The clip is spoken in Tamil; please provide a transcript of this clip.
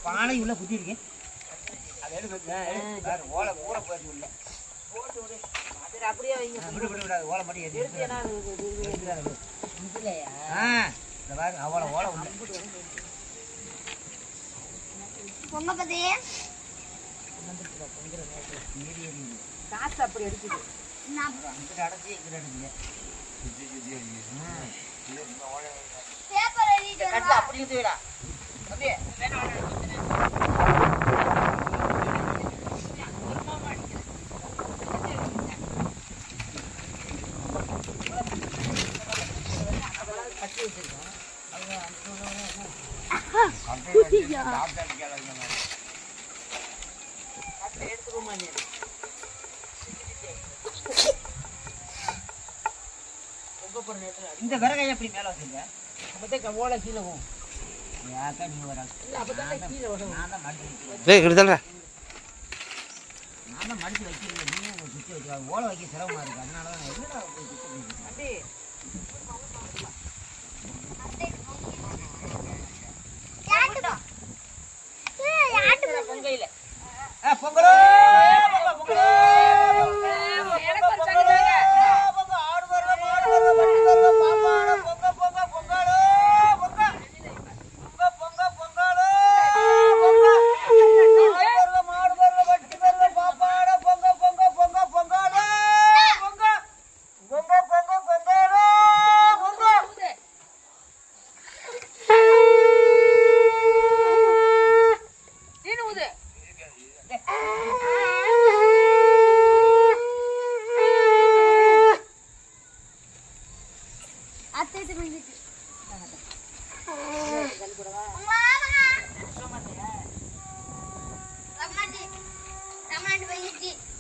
பானை உள்ள குத்தி இருக்கேன். அது எடுத்து ஓலை ஊற போயிட்டு உள்ள போட்டு விடு. அது அப்படியே வைங்க. விடு விடாது. ஓலை மட்டும் எடுத்து இல்லையா? இந்த பாருங்க அவ்வளோ ஓலை உள்ள பொங்க பதே காசு அப்படி எடுக்குது. அங்கிட்ட அடைச்சி இங்கிட்ட அடைச்சிங்க. பேப்பர் எழுதிட்டு கட்டில அப்படி இருந்து விடா தம்பி. கட்டி வச்சிருக்கோம். எடுத்துக்கோமா நீ. இந்த விறகையை எப்படி மேலே வச்சுருங்க? அப்போ ஓலை கீழே போகும். யாக்கா நீ வர கீழே வரும். நான் தான் மடிச்சு வைக்கிறேன். நான் தான் மடிச்சு வைக்கிறேன். நீயும் சுற்றி வச்சு ஓலை வைக்க சிரமமாக இருக்குது. அதனால தான் நான் என்ன போய் சுற்றி